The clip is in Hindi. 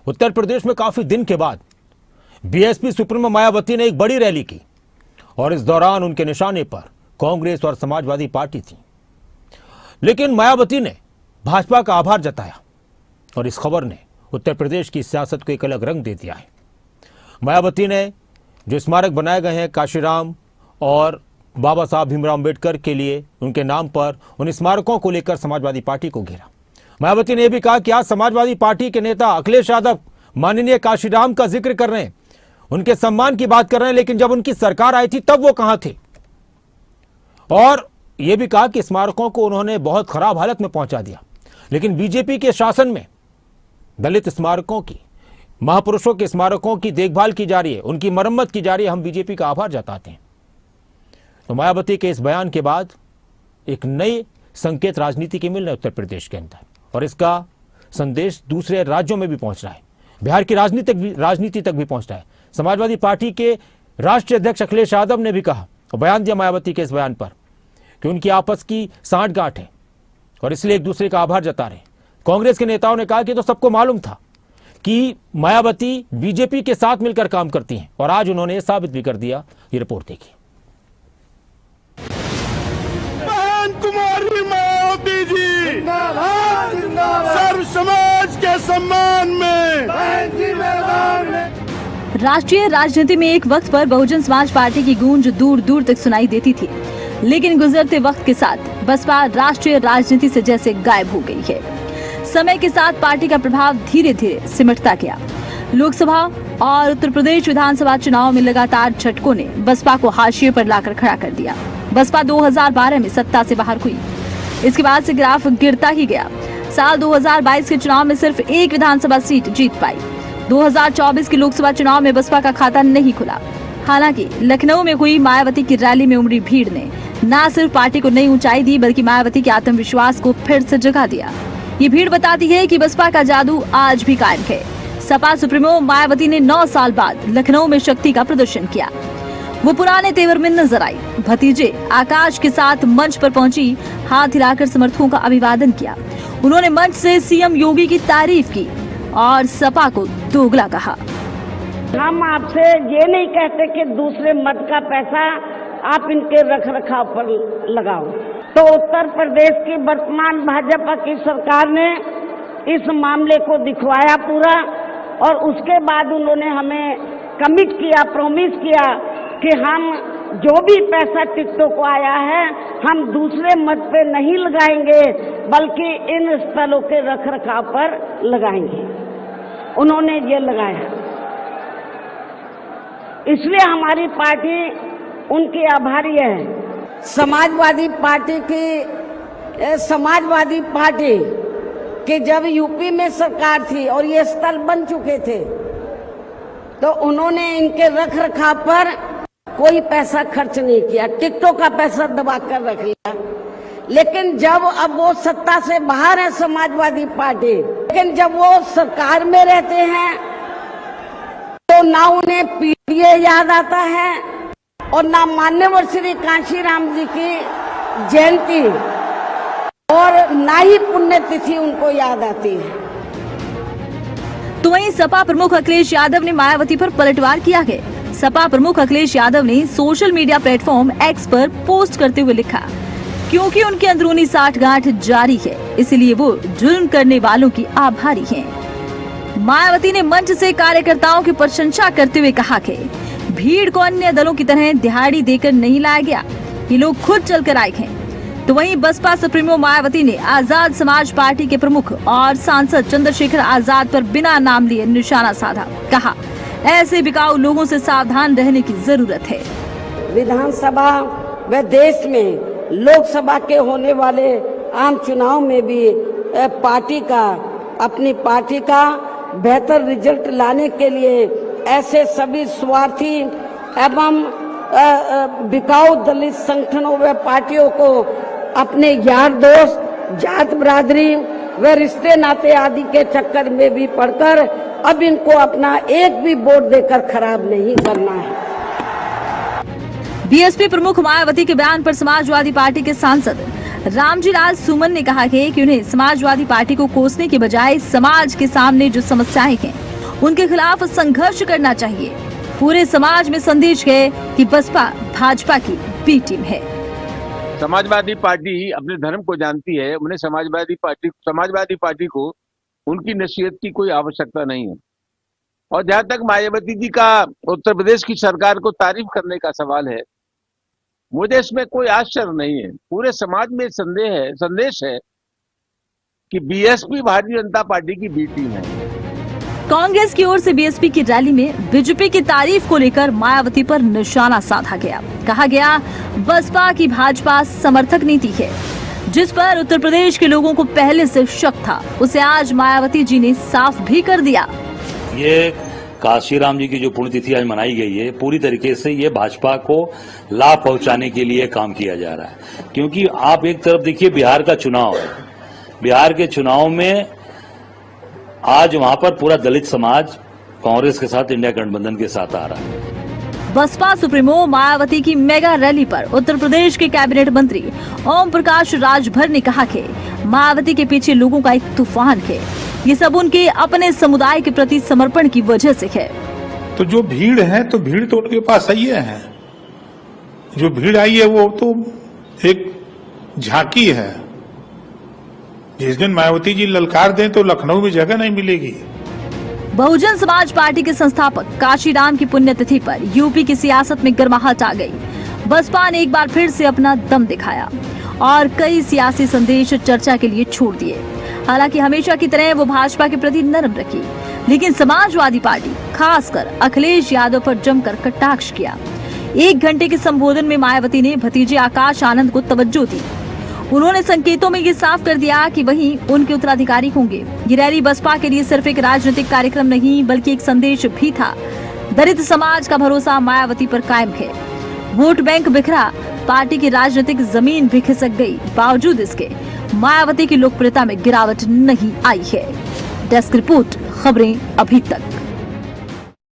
उत्तर प्रदेश में काफी दिन के बाद बीएसपी सुप्रीमो मायावती ने एक बड़ी रैली की और इस दौरान उनके निशाने पर कांग्रेस और समाजवादी पार्टी थी। लेकिन मायावती ने भाजपा का आभार जताया और इस खबर ने उत्तर प्रदेश की सियासत को एक अलग रंग दे दिया है। मायावती ने जो स्मारक बनाए गए हैं काशीराम और बाबा साहब भीमराव अम्बेडकर के लिए, उनके नाम पर उन स्मारकों को लेकर समाजवादी पार्टी को घेरा। मायावती ने यह भी कहा कि आज समाजवादी पार्टी के नेता अखिलेश यादव माननीय काशीराम का जिक्र कर रहे हैं, उनके सम्मान की बात कर रहे हैं, लेकिन जब उनकी सरकार आई थी तब वो कहां थे। और यह भी कहा कि स्मारकों को उन्होंने बहुत खराब हालत में पहुंचा दिया, लेकिन बीजेपी के शासन में दलित स्मारकों की, महापुरुषों के स्मारकों की देखभाल की जा रही है, उनकी मरम्मत की जा रही है। हम बीजेपी का आभार जताते हैं। तो मायावती के इस बयान के बाद एक नए संकेत राजनीति के मिल रहे उत्तर प्रदेश के अंदर, और इसका संदेश दूसरे राज्यों में भी पहुंच रहा है, बिहार की राजनीति तक भी पहुंच रहा है। समाजवादी पार्टी के राष्ट्रीय अध्यक्ष अखिलेश यादव ने भी कहा और बयान दिया मायावती के इस बयान पर कि उनकी आपस की सांठगांठ है और इसलिए एक दूसरे का आभार जता रहे हैं। कांग्रेस के नेताओं ने कहा कि तो सबको मालूम था कि मायावती बीजेपी के साथ मिलकर काम करती हैं, और आज उन्होंने यह साबित भी कर दिया। ये रिपोर्ट देखिए। कुमारी मायावती जी सर्व समाज के सम्मान में। राष्ट्रीय राजनीति में एक वक्त पर बहुजन समाज पार्टी की गूंज दूर दूर तक सुनाई देती थी, लेकिन गुजरते वक्त के साथ बसपा राष्ट्रीय राजनीति से जैसे गायब हो गई है। समय के साथ पार्टी का प्रभाव धीरे धीरे सिमटता गया। लोकसभा और उत्तर प्रदेश विधानसभा चुनाव में लगातार झटकों ने बसपा को हाशिए पर लाकर खड़ा कर दिया। बसपा 2012 में सत्ता से बाहर हुई, इसके बाद से ग्राफ गिरता ही गया। साल 2022 के चुनाव में सिर्फ एक विधानसभा सीट जीत पाई। 2024 के लोकसभा चुनाव में बसपा का खाता नहीं खुला। हालांकि लखनऊ में हुई मायावती की रैली में उमड़ी भीड़ ने न सिर्फ पार्टी को नई ऊंचाई दी, बल्कि मायावती के आत्मविश्वास को फिर से जगा दिया। ये भीड़ बताती है कि बसपा का जादू आज भी कायम है। सपा सुप्रीमो मायावती ने 9 साल बाद लखनऊ में शक्ति का प्रदर्शन किया। वो पुराने तेवर में नजर आई। भतीजे आकाश के साथ मंच पर पहुंची, हाथ हिलाकर समर्थकों का अभिवादन किया। उन्होंने मंच से सीएम योगी की तारीफ की और सपा को दोगला कहा। हम आपसे ये नहीं कहते कि दूसरे मत का पैसा आप इनके रख रखाव पर लगाओ। तो उत्तर प्रदेश की वर्तमान भाजपा की सरकार ने इस मामले को दिखवाया पूरा, और उसके बाद उन्होंने हमें कमिट किया, प्रॉमिस किया कि हम जो भी पैसा टिकटों को आया है हम दूसरे मत पे नहीं लगाएंगे, बल्कि इन स्थलों के रख रखाव पर लगाएंगे। उन्होंने ये लगाया, इसलिए हमारी पार्टी उनकी आभारी है। समाजवादी पार्टी कि जब यूपी में सरकार थी और ये स्थल बन चुके थे, तो उन्होंने इनके रख रखाव पर कोई पैसा खर्च नहीं किया, टिकटों का पैसा दबा कर रख लिया। लेकिन जब अब वो सत्ता से बाहर है समाजवादी पार्टी, लेकिन जब वो सरकार में रहते हैं तो ना उन्हें पीडीए याद आता है और ना मान्यवर श्री काशीराम जी की जयंती और ना ही पुण्यतिथि उनको याद आती है। तो वहीं सपा प्रमुख अखिलेश यादव ने मायावती पर पलटवार किया है। सपा प्रमुख अखिलेश यादव ने सोशल मीडिया प्लेटफॉर्म एक्स पर पोस्ट करते हुए लिखा, क्योंकि उनकी अंदरूनी साठगांठ जारी है, इसलिए वो जुल्म करने वालों की आभारी हैं। मायावती ने मंच से कार्यकर्ताओं की प्रशंसा करते हुए कहा कि भीड़ को अन्य दलों की तरह दिहाड़ी देकर नहीं लाया गया, ये लोग खुद चलकर आए हैं। तो वहीं बसपा सुप्रीमो मायावती ने आजाद समाज पार्टी के प्रमुख और सांसद चंद्रशेखर आजाद पर बिना नाम लिए निशाना साधा। कहा, ऐसे बिकाऊ लोगों से सावधान रहने की जरूरत है। विधानसभा व देश में लोकसभा के होने वाले आम चुनाव में भी अपनी पार्टी का बेहतर रिजल्ट लाने के लिए ऐसे सभी स्वार्थी एवं बिकाऊ दलित संगठनों व पार्टियों को अपने यार दोस्त, जात बिरादरी व रिश्ते नाते आदि के चक्कर में भी पड़कर अब इनको अपना एक भी वोट देकर खराब नहीं करना है। बीएसपी प्रमुख मायावती के बयान पर समाजवादी पार्टी के सांसद रामजी लाल सुमन ने कहा है कि उन्हें समाजवादी पार्टी को कोसने के बजाय समाज के सामने जो समस्याएं हैं उनके खिलाफ संघर्ष करना चाहिए। पूरे समाज में संदेश है कि बसपा भाजपा की बी टीम है। समाजवादी पार्टी अपने धर्म को जानती है। उन्हें समाजवादी पार्टी को उनकी नसीहत की कोई आवश्यकता नहीं है। और जहां तक मायावती जी का उत्तर प्रदेश की सरकार को तारीफ करने का सवाल है, मुझे इसमें कोई आश्चर्य नहीं है। पूरे समाज में संदेश है कि बीएसपी भारतीय जनता पार्टी की बी टीम है। कांग्रेस की ओर से बीएसपी की रैली में बीजेपी की तारीफ को लेकर मायावती पर निशाना साधा गया। कहा गया, बसपा की भाजपा समर्थक नीति है, जिस पर उत्तर प्रदेश के लोगों को पहले से शक था, उसे आज मायावती जी ने साफ भी कर दिया। ये काशीराम जी की जो पुण्यतिथि आज मनाई गई है, पूरी तरीके से ये भाजपा को लाभ पहुंचाने के लिए काम किया जा रहा है। क्योंकि आप एक तरफ देखिए, बिहार का चुनाव है, बिहार के चुनाव में आज वहां पर पूरा दलित समाज कांग्रेस के साथ, इंडिया गठबंधन के साथ आ रहा है। बसपा सुप्रीमो मायावती की मेगा रैली पर उत्तर प्रदेश के कैबिनेट मंत्री ओम प्रकाश राजभर ने कहा कि मायावती के पीछे लोगों का एक तूफान है। ये सब उनके अपने समुदाय के प्रति समर्पण की वजह से है। तो जो भीड़ है, तो भीड़ तो उनके पास आई है। जो भीड़ आई है वो तो एक झांकी है। जिस दिन मायावती जी ललकार दें तो लखनऊ में जगह नहीं मिलेगी। बहुजन समाज पार्टी के संस्थापक काशीराम की पुण्यतिथि पर यूपी की सियासत में गर्माहट आ गई। बसपा ने एक बार फिर से अपना दम दिखाया और कई सियासी संदेश चर्चा के लिए छोड़ दिए। हालांकि हमेशा की तरह वो भाजपा के प्रति नरम रखी, लेकिन समाजवादी पार्टी खासकर अखिलेश यादव पर जमकर कटाक्ष किया। 1 घंटे के संबोधन में मायावती ने भतीजे आकाश आनंद को तवज्जो दी। उन्होंने संकेतों में ये साफ कर दिया कि वही उनके उत्तराधिकारी होंगे। ये रैली बसपा के लिए सिर्फ एक राजनीतिक कार्यक्रम नहीं, बल्कि एक संदेश भी था। दलित समाज का भरोसा मायावती पर कायम है। वोट बैंक बिखरा, पार्टी की राजनीतिक जमीन भी खिसक गई, बावजूद इसके मायावती की लोकप्रियता में गिरावट नहीं आई है। डेस्क रिपोर्ट, खबरें अभी तक।